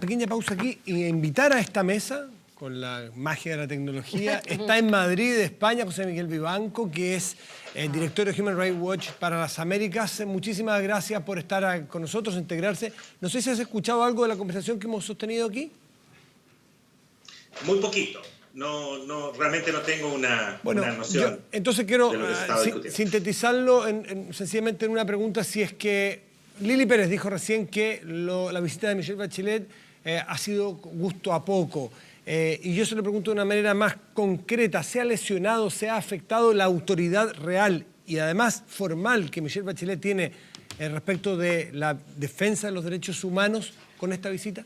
Pequeña pausa aquí y invitar a esta mesa, con la magia de la tecnología, está en Madrid, España, José Miguel Vivanco, que es el director de Human Rights Watch para las Américas. Muchísimas gracias por estar con nosotros, integrarse. No sé si has escuchado algo de la conversación que hemos sostenido aquí. Muy poquito. Realmente no tengo una noción. Entonces quiero de lo que se estaba discutiendo. sintetizarlo sencillamente en una pregunta, si es que Lili Pérez dijo recién que la visita de Michelle Bachelet ha sido gusto a poco. Y yo se lo pregunto de una manera más concreta. ¿Se ha lesionado, se ha afectado la autoridad real y además formal que Michelle Bachelet tiene respecto de la defensa de los derechos humanos con esta visita?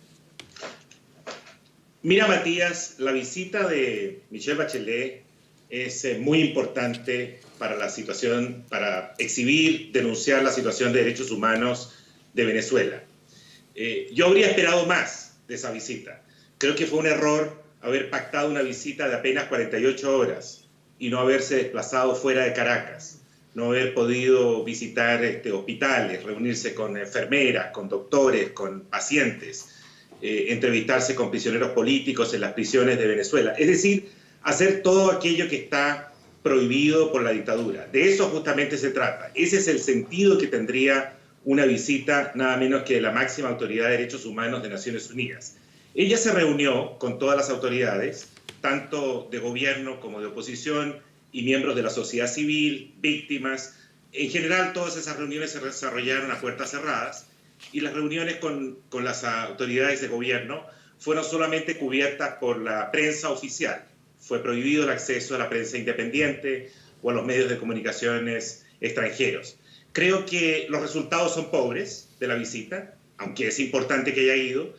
Mira, Matías, la visita de Michelle Bachelet es muy importante para la situación, para exhibir, denunciar la situación de derechos humanos de Venezuela. Yo habría esperado más de esa visita. Creo que fue un error haber pactado una visita de apenas 48 horas y no haberse desplazado fuera de Caracas, no haber podido visitar hospitales, reunirse con enfermeras, con doctores, con pacientes, entrevistarse con prisioneros políticos en las prisiones de Venezuela. Es decir, hacer todo aquello que está prohibido por la dictadura. De eso justamente se trata. Ese es el sentido que tendría una visita nada menos que de la máxima autoridad de derechos humanos de Naciones Unidas. Ella se reunió con todas las autoridades, tanto de gobierno como de oposición, y miembros de la sociedad civil, víctimas. En general, todas esas reuniones se desarrollaron a puertas cerradas, y las reuniones con las autoridades de gobierno fueron solamente cubiertas por la prensa oficial. Fue prohibido el acceso a la prensa independiente o a los medios de comunicaciones extranjeros. Creo que los resultados son pobres de la visita, aunque es importante que haya ido.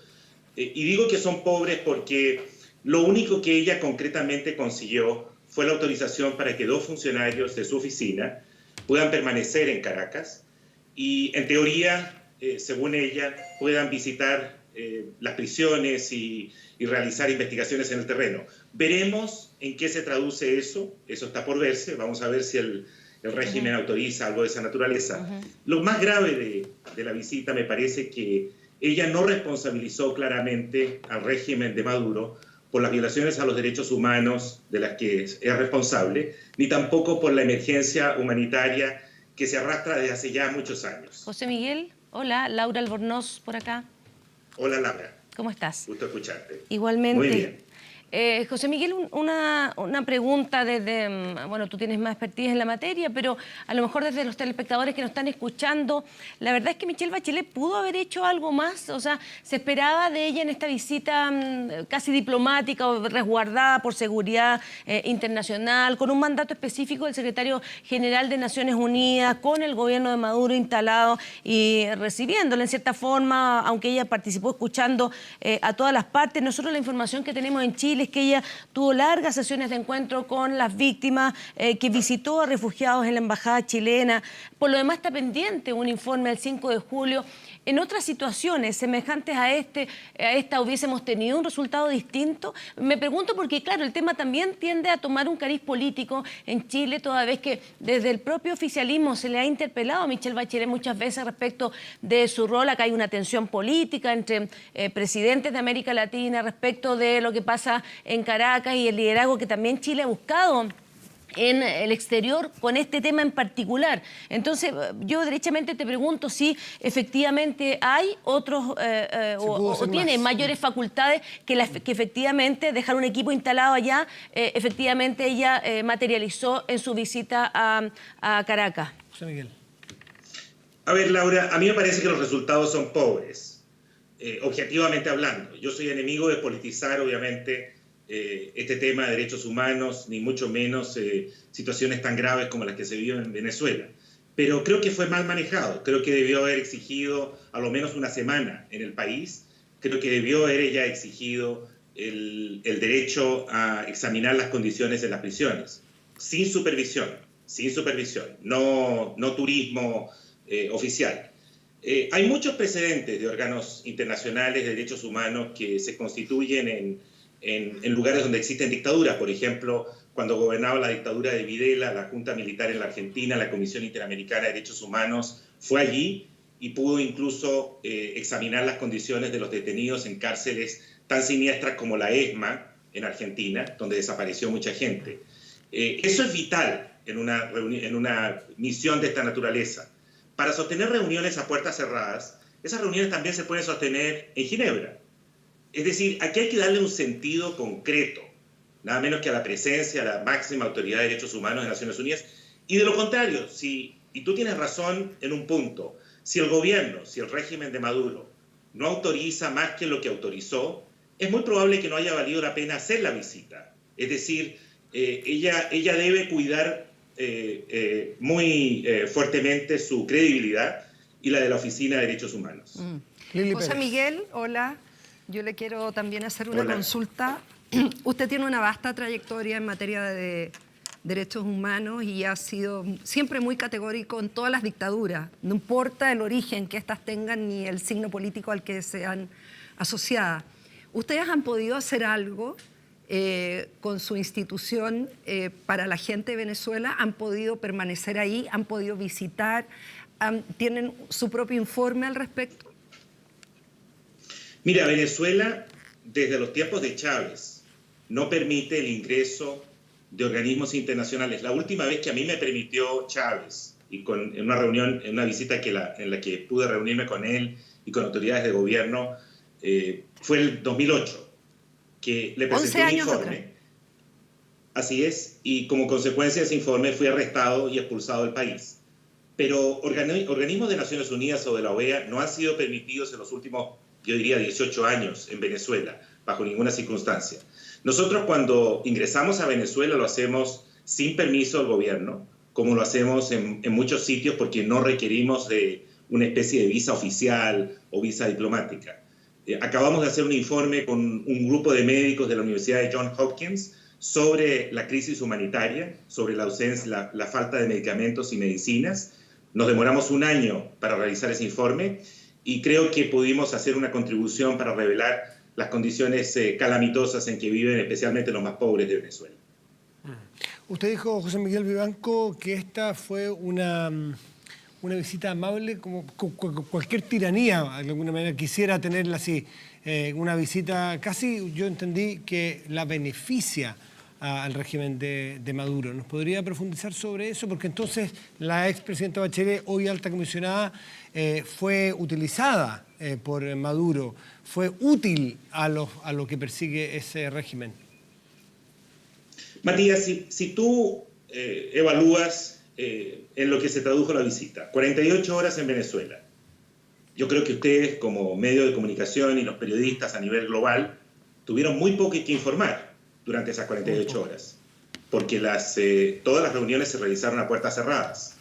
Y digo que son pobres porque lo único que ella concretamente consiguió fue la autorización para que 2 funcionarios de su oficina puedan permanecer en Caracas y, en teoría, según ella, puedan visitar las prisiones y realizar investigaciones en el terreno. Veremos en qué se traduce eso está por verse. Vamos a ver si el régimen autoriza algo de esa naturaleza. Lo más grave de la visita me parece que ella no responsabilizó claramente al régimen de Maduro por las violaciones a los derechos humanos de las que es responsable, ni tampoco por la emergencia humanitaria que se arrastra desde hace ya muchos años. José Miguel, hola, Laura Albornoz por acá. Hola, Laura. ¿Cómo estás? Gusto escucharte. Igualmente. Muy bien. José Miguel, una pregunta desde, bueno, tú tienes más expertise en la materia, pero a lo mejor desde los telespectadores que nos están escuchando, la verdad es que Michelle Bachelet pudo haber hecho algo más, o sea, se esperaba de ella en esta visita casi diplomática o resguardada por seguridad internacional, con un mandato específico del secretario general de Naciones Unidas, con el gobierno de Maduro instalado y recibiéndolo en cierta forma, aunque ella participó escuchando a todas las partes. Nosotros la información que tenemos en Chile es que ella tuvo largas sesiones de encuentro con las víctimas, que visitó a refugiados en la embajada chilena. Por lo demás está pendiente un informe el 5 de julio. En otras situaciones semejantes a esta hubiésemos tenido un resultado distinto. Me pregunto porque, claro, el tema también tiende a tomar un cariz político en Chile, toda vez que desde el propio oficialismo se le ha interpelado a Michelle Bachelet muchas veces respecto de su rol. Acá hay una tensión política entre presidentes de América Latina respecto de lo que pasa en Caracas y el liderazgo que también Chile ha buscado en el exterior con este tema en particular. Entonces, yo derechamente te pregunto si efectivamente hay otros o tiene mayores facultades que efectivamente dejar un equipo instalado allá, efectivamente ella materializó en su visita a Caracas. José Miguel. A ver, Laura, a mí me parece que los resultados son pobres, objetivamente hablando. Yo soy enemigo de politizar, obviamente, este tema de derechos humanos, ni mucho menos situaciones tan graves como las que se vio en Venezuela. Pero creo que fue mal manejado. Creo que debió haber exigido a lo menos una semana en el país. Creo que debió haber ella exigido el derecho a examinar las condiciones de las prisiones, sin supervisión, no turismo oficial. Hay muchos precedentes de órganos internacionales de derechos humanos que se constituyen en lugares donde existen dictaduras. Por ejemplo, cuando gobernaba la dictadura de Videla, la Junta Militar en la Argentina, la Comisión Interamericana de Derechos Humanos fue allí y pudo incluso examinar las condiciones de los detenidos en cárceles tan siniestras como la ESMA en Argentina, donde desapareció mucha gente. Eso es vital en una misión de esta naturaleza. Para sostener reuniones a puertas cerradas, esas reuniones también se pueden sostener en Ginebra. Es decir, aquí hay que darle un sentido concreto, nada menos que a la presencia de la máxima autoridad de derechos humanos de Naciones Unidas. Y de lo contrario, y tú tienes razón en un punto, si el gobierno, si el régimen de Maduro no autoriza más que lo que autorizó, es muy probable que no haya valido la pena hacer la visita. Es decir, ella debe cuidar muy fuertemente su credibilidad y la de la Oficina de Derechos Humanos. José Miguel, hola. Yo le quiero también hacer una consulta. Usted tiene una vasta trayectoria en materia de derechos humanos y ha sido siempre muy categórico en todas las dictaduras. No importa el origen que éstas tengan ni el signo político al que sean asociadas. ¿Ustedes han podido hacer algo con su institución para la gente de Venezuela? ¿Han podido permanecer ahí? ¿Han podido visitar? ¿Tienen su propio informe al respecto? Mira, Venezuela, desde los tiempos de Chávez, no permite el ingreso de organismos internacionales. La última vez que a mí me permitió Chávez, y en una reunión, en una visita en la que pude reunirme con él y con autoridades de gobierno, fue el 2008, que le presenté un informe. Atrás. Así es, y como consecuencia de ese informe fui arrestado y expulsado del país. Pero organismos de Naciones Unidas o de la OEA no han sido permitidos en los últimos, yo diría, 18 años en Venezuela, bajo ninguna circunstancia. Nosotros cuando ingresamos a Venezuela lo hacemos sin permiso del gobierno, como lo hacemos en muchos sitios porque no requerimos de una especie de visa oficial o visa diplomática. Acabamos de hacer un informe con un grupo de médicos de la Universidad de Johns Hopkins sobre la crisis humanitaria, sobre la ausencia, la falta de medicamentos y medicinas. Nos demoramos un año para realizar ese informe y creo que pudimos hacer una contribución para revelar las condiciones calamitosas en que viven especialmente los más pobres de Venezuela. Usted dijo, José Miguel Vivanco, que esta fue una visita amable, como cualquier tiranía, de alguna manera quisiera tenerla así, una visita casi, yo entendí que la beneficia al régimen de Maduro. ¿Nos podría profundizar sobre eso? Porque entonces la expresidenta Bachelet, hoy alta comisionada, fue utilizada por Maduro, fue útil a lo que persigue ese régimen. Matías, si tú evalúas en lo que se tradujo la visita, 48 horas en Venezuela, yo creo que ustedes como medio de comunicación y los periodistas a nivel global tuvieron muy poco que informar durante esas 48 horas, porque todas las reuniones se realizaron a puertas cerradas,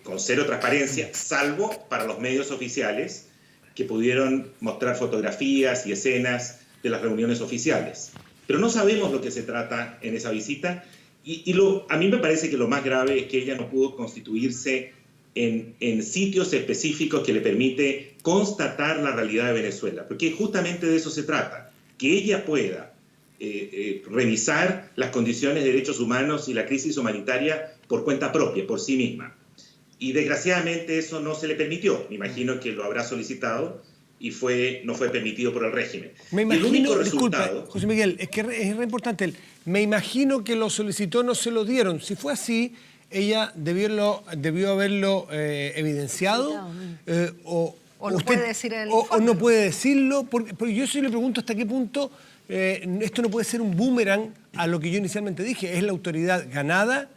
con cero transparencia, salvo para los medios oficiales que pudieron mostrar fotografías y escenas de las reuniones oficiales. Pero no sabemos lo que se trata en esa visita y a mí me parece que lo más grave es que ella no pudo constituirse en sitios específicos que le permite constatar la realidad de Venezuela, porque justamente de eso se trata, que ella pueda revisar las condiciones de derechos humanos y la crisis humanitaria por cuenta propia, por sí misma. Y desgraciadamente eso no se le permitió. Me imagino que lo habrá solicitado y no fue permitido por el régimen. Me imagino, el único disculpe, resultado... José Miguel, es que es re importante. Me imagino que lo solicitó, no se lo dieron. Si fue así, ella debió haberlo evidenciado o no puede decir en el o no puede decirlo. Porque yo sí le pregunto hasta qué punto esto no puede ser un boomerang a lo que yo inicialmente dije. Es la autoridad ganada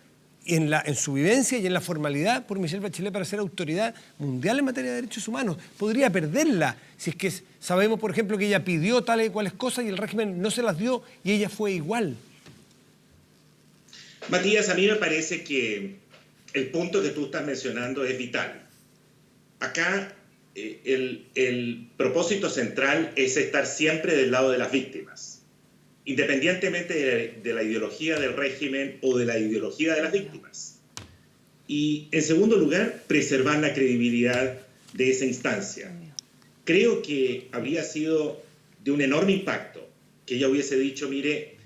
en su vivencia y en la formalidad por Michelle Bachelet para ser autoridad mundial en materia de derechos humanos. Podría perderla si es que sabemos, por ejemplo, que ella pidió tales y cuales cosas y el régimen no se las dio y ella fue igual. Matías, a mí me parece que el punto que tú estás mencionando es vital. Acá el propósito central es estar siempre del lado de las víctimas, independientemente de la ideología del régimen o de la ideología de las víctimas. Y, en segundo lugar, preservar la credibilidad de esa instancia. Creo que habría sido de un enorme impacto que ella hubiese dicho, mire,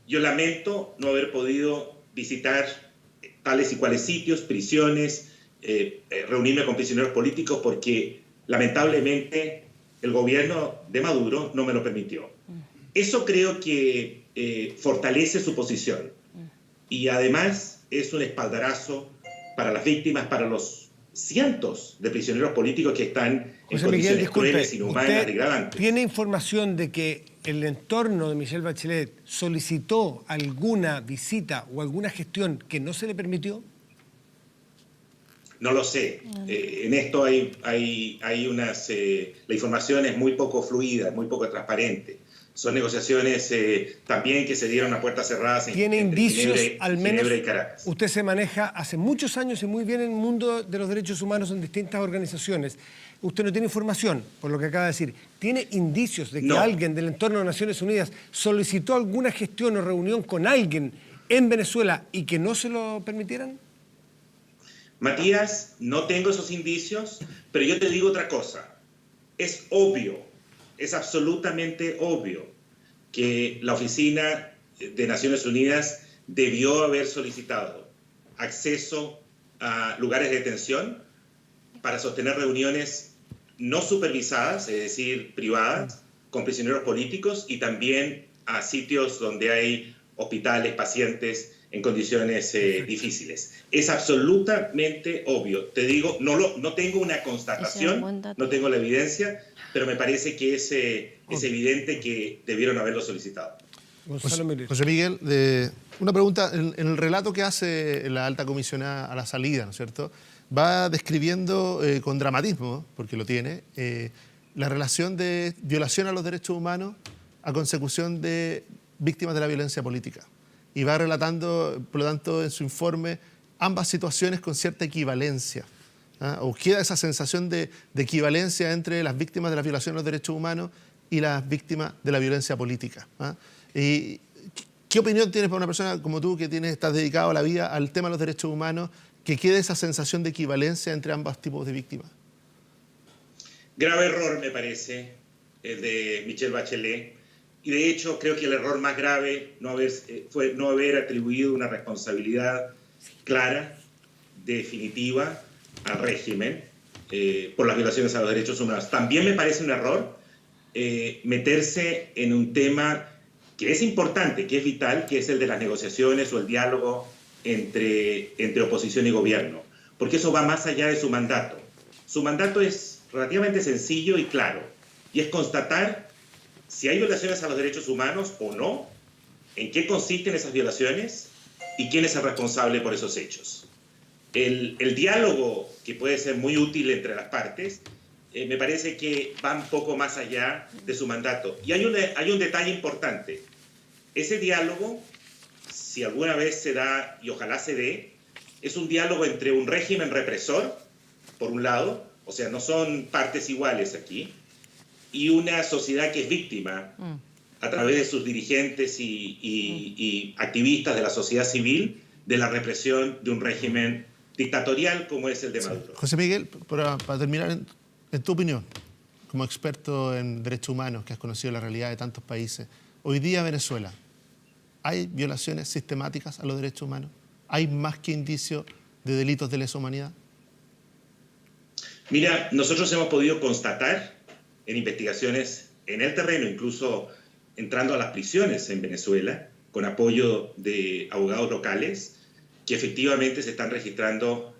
yo lamento no haber podido visitar tales y cuales sitios, prisiones, reunirme con prisioneros políticos porque lamentablemente el gobierno de Maduro no me lo permitió. Eso creo que fortalece su posición y además es un espaldarazo para las víctimas, para los cientos de prisioneros políticos que están en José condiciones Miguel, disculpe, crueles, inhumanas, ¿usted degradantes. tiene información de que el entorno de Michelle Bachelet solicitó alguna visita o alguna gestión que no se le permitió? No lo sé. En esto hay unas... la información es muy poco fluida, muy poco transparente. Son negociaciones también que se dieron a puertas cerradas ¿Tiene entre indicios, al menos? Ginebra y Caracas. Usted se maneja hace muchos años y muy bien en el mundo de los derechos humanos en distintas organizaciones. Usted no tiene información, por lo que acaba de decir. ¿Tiene indicios de que alguien del entorno de Naciones Unidas solicitó alguna gestión o reunión con alguien en Venezuela y que no se lo permitieran? Matías, no tengo esos indicios, pero yo te digo otra cosa. Es obvio, es absolutamente obvio que la Oficina de Naciones Unidas debió haber solicitado acceso a lugares de detención para sostener reuniones no supervisadas, es decir, privadas, con prisioneros políticos y también a sitios donde hay hospitales, pacientes en condiciones difíciles. Es absolutamente obvio. Te digo, no tengo una constatación, no tengo la evidencia, pero me parece que es evidente que debieron haberlo solicitado. José Miguel, una pregunta. En el relato que hace la alta comisionada a la salida, ¿no es cierto?, va describiendo con dramatismo, porque lo tiene, la relación de violación a los derechos humanos a consecución de víctimas de la violencia política. Y va relatando, por lo tanto, en su informe, ambas situaciones con cierta equivalencia. O queda esa sensación de equivalencia entre las víctimas de la violación a los derechos humanos y las víctimas de la violencia política. ¿Y qué opinión tienes para una persona como tú que estás dedicado a la vida al tema de los derechos humanos, que quede esa sensación de equivalencia entre ambos tipos de víctimas? Grave error, me parece, el de Michelle Bachelet. Y de hecho, creo que el error más grave fue no haber atribuido una responsabilidad clara, definitiva, al régimen por las violaciones a los derechos humanos. También me parece un error meterse en un tema que es importante, que es vital, que es el de las negociaciones o el diálogo entre oposición y gobierno, porque eso va más allá de su mandato. Su mandato es relativamente sencillo y claro, y es constatar si hay violaciones a los derechos humanos o no, en qué consisten esas violaciones y quién es el responsable por esos hechos. El diálogo, que puede ser muy útil entre las partes, me parece que va un poco más allá de su mandato. Y hay un detalle importante. Ese diálogo, si alguna vez se da, y ojalá se dé, es un diálogo entre un régimen represor, por un lado, o sea, no son partes iguales aquí, y una sociedad que es víctima a través de sus dirigentes y activistas de la sociedad civil de la represión de un régimen dictatorial como es el de Maduro. José Miguel, para terminar, en tu opinión, como experto en derechos humanos, que has conocido la realidad de tantos países, hoy día en Venezuela, ¿hay violaciones sistemáticas a los derechos humanos? ¿Hay más que indicios de delitos de lesa humanidad? Mira, nosotros hemos podido constatar en investigaciones en el terreno, incluso entrando a las prisiones en Venezuela, con apoyo de abogados locales, que efectivamente se están registrando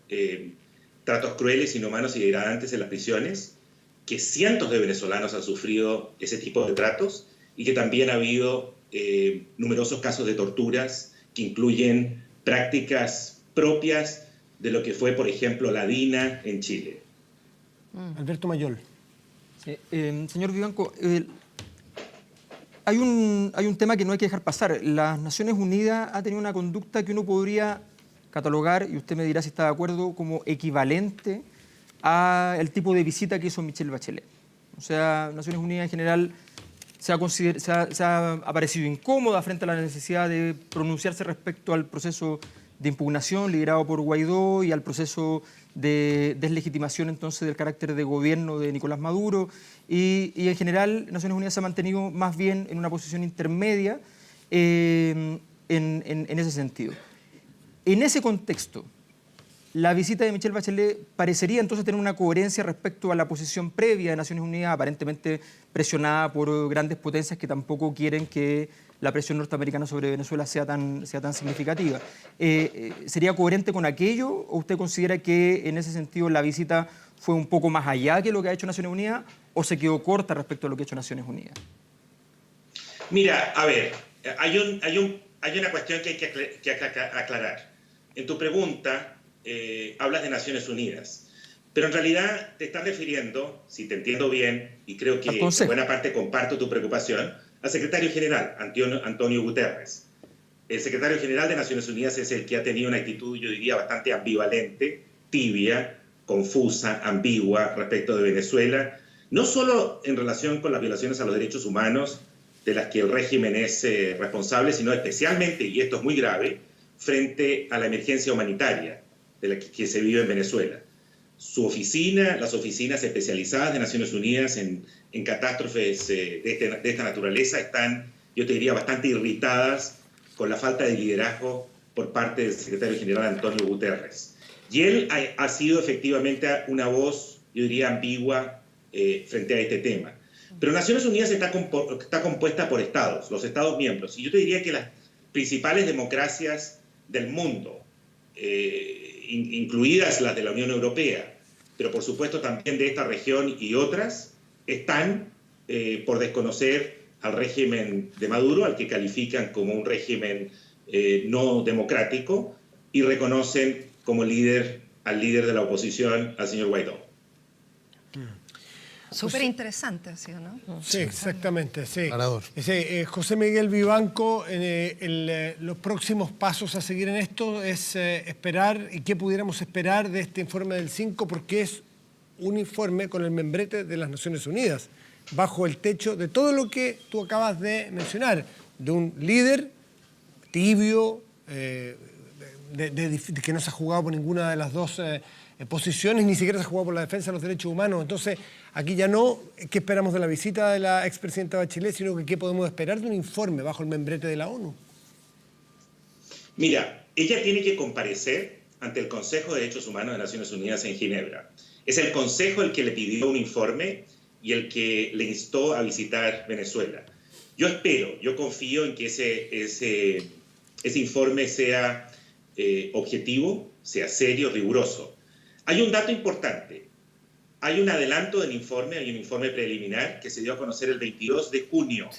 tratos crueles, inhumanos y degradantes en las prisiones, que cientos de venezolanos han sufrido ese tipo de tratos y que también ha habido numerosos casos de torturas que incluyen prácticas propias de lo que fue, por ejemplo, la DINA en Chile. Alberto Mayol. Señor Vivanco, hay un tema que no hay que dejar pasar. Las Naciones Unidas ha tenido una conducta que uno podría catalogar, y usted me dirá si está de acuerdo, como equivalente al tipo de visita que hizo Michelle Bachelet. O sea, Naciones Unidas en general se ha aparecido incómoda frente a la necesidad de pronunciarse respecto al proceso de impugnación liderado por Guaidó y al proceso de deslegitimación entonces del carácter de gobierno de Nicolás Maduro y en general Naciones Unidas se ha mantenido más bien en una posición intermedia en ese sentido. En ese contexto, La visita de Michelle Bachelet parecería entonces tener una coherencia respecto a la posición previa de Naciones Unidas, aparentemente presionada por grandes potencias que tampoco quieren que la presión norteamericana sobre Venezuela sea tan significativa. ¿Sería coherente con aquello o usted considera que en ese sentido la visita fue un poco más allá que lo que ha hecho Naciones Unidas o se quedó corta respecto a lo que ha hecho Naciones Unidas? Mira, a ver, hay una cuestión que hay que aclarar. En tu pregunta hablas de Naciones Unidas, pero en realidad te estás refiriendo, si te entiendo bien, y creo que en buena parte comparto tu preocupación, al secretario general, Antonio Guterres. El secretario general de Naciones Unidas es el que ha tenido una actitud, yo diría, bastante ambivalente, tibia, confusa, ambigua respecto de Venezuela, no solo en relación con las violaciones a los derechos humanos de las que el régimen es responsable, sino especialmente, y esto es muy grave, frente a la emergencia humanitaria de la que se vive en Venezuela. Su oficina, las oficinas especializadas de Naciones Unidas en catástrofes de esta naturaleza están, yo te diría, bastante irritadas con la falta de liderazgo por parte del secretario general Antonio Guterres. Y él ha sido efectivamente una voz, yo diría, ambigua frente a este tema. Pero Naciones Unidas está compuesta por estados, los estados miembros. Y yo te diría que las principales democracias del mundo, incluidas las de la Unión Europea, pero por supuesto también de esta región y otras, están por desconocer al régimen de Maduro, al que califican como un régimen no democrático, y reconocen como líder al líder de la oposición, al señor Guaidó. Súper interesante, ¿sí o no? Sí, exactamente, sí. Ganador. José Miguel Vivanco, los próximos pasos a seguir en esto es esperar, y qué pudiéramos esperar de este informe del 5, porque es un informe con el membrete de las Naciones Unidas, bajo el techo de todo lo que tú acabas de mencionar, de un líder tibio, que no se ha jugado por ninguna de las dos posiciones, ni siquiera se ha jugado por la defensa de los derechos humanos. Entonces, aquí ya no qué esperamos de la visita de la expresidenta Bachelet, sino que qué podemos esperar de un informe bajo el membrete de la ONU. Mira, ella tiene que comparecer ante el Consejo de Derechos Humanos de Naciones Unidas en Ginebra. Es el Consejo el que le pidió un informe y el que le instó a visitar Venezuela. Yo espero, yo confío en que ese informe sea objetivo, sea serio, riguroso. Hay un dato importante. Hay un adelanto del informe, hay un informe preliminar que se dio a conocer el 22 de junio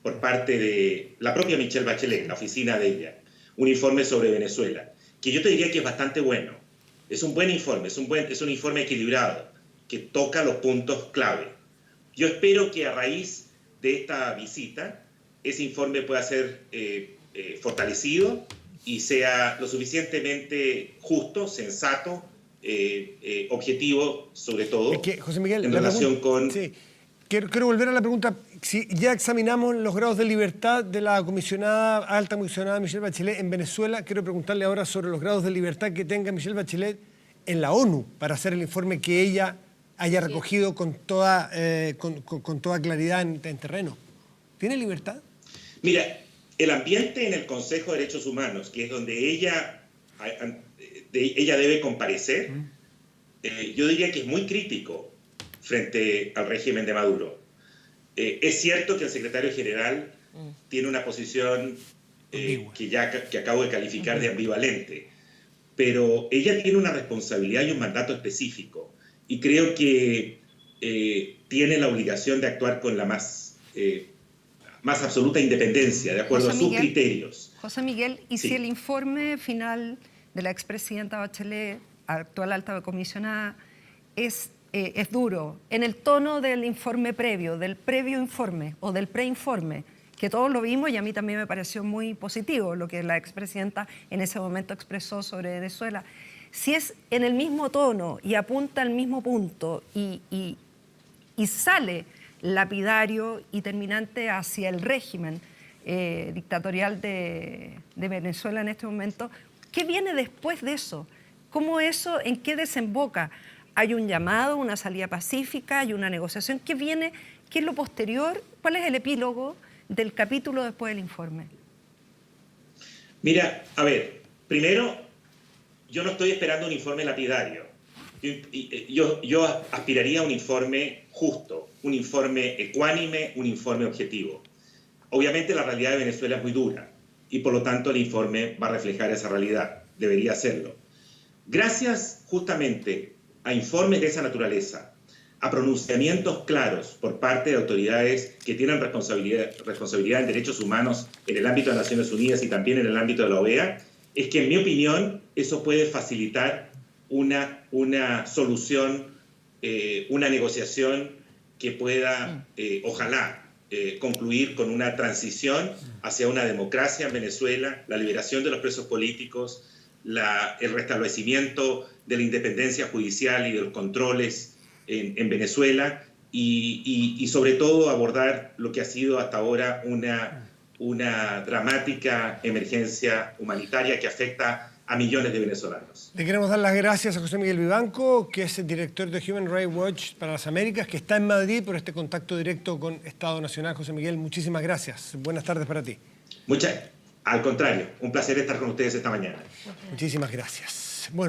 por parte de la propia Michelle Bachelet, la oficina de ella. Un informe sobre Venezuela, que yo te diría que es bastante bueno. Es un buen informe, es un informe equilibrado, que toca los puntos clave. Yo espero que a raíz de esta visita, ese informe pueda ser fortalecido y sea lo suficientemente justo, sensato, objetivo, sobre todo, José Miguel, en relación con... Sí. Quiero volver a la pregunta. Si ya examinamos los grados de libertad de la alta comisionada Michelle Bachelet en Venezuela, quiero preguntarle ahora sobre los grados de libertad que tenga Michelle Bachelet en la ONU para hacer el informe que ella haya recogido con toda claridad en terreno. ¿Tiene libertad? Mira, el ambiente en el Consejo de Derechos Humanos, que es donde ella debe comparecer, yo diría que es muy crítico frente al régimen de Maduro. Es cierto que el secretario general tiene una posición que acabo de calificar de ambivalente, pero ella tiene una responsabilidad y un mandato específico, y creo que tiene la obligación de actuar con la más absoluta independencia, de acuerdo a sus criterios. José Miguel, ¿y Sí. si el informe final de la expresidenta Bachelet, actual alta comisionada, es duro, en el tono del informe previo, del previo informe o del preinforme, que todos lo vimos y a mí también me pareció muy positivo lo que la expresidenta en ese momento expresó sobre Venezuela? Si es en el mismo tono y apunta al mismo punto y sale lapidario y terminante hacia el régimen dictatorial de Venezuela en este momento, ¿qué viene después de eso? ¿Cómo eso, en qué desemboca? ¿Hay un llamado, una salida pacífica, hay una negociación? ¿Qué viene? ¿Qué es lo posterior? ¿Cuál es el epílogo del capítulo después del informe? Mira, a ver, primero, yo no estoy esperando un informe lapidario. Yo aspiraría a un informe justo, un informe ecuánime, un informe objetivo. Obviamente la realidad de Venezuela es muy dura y por lo tanto el informe va a reflejar esa realidad, debería hacerlo. Gracias justamente a informes de esa naturaleza, a pronunciamientos claros por parte de autoridades que tienen responsabilidad en derechos humanos en el ámbito de Naciones Unidas y también en el ámbito de la OEA, es que en mi opinión eso puede facilitar una solución, una negociación que pueda, ojalá, concluir con una transición hacia una democracia en Venezuela, la liberación de los presos políticos, el restablecimiento de la independencia judicial y de los controles en Venezuela y sobre todo abordar lo que ha sido hasta ahora una dramática emergencia humanitaria que afecta a millones de venezolanos. Le queremos dar las gracias a José Miguel Vivanco, que es el director de Human Rights Watch para las Américas, que está en Madrid por este contacto directo con Estado Nacional. José Miguel, muchísimas gracias. Buenas tardes para ti. Al contrario, un placer estar con ustedes esta mañana. Muchísimas gracias. Bueno.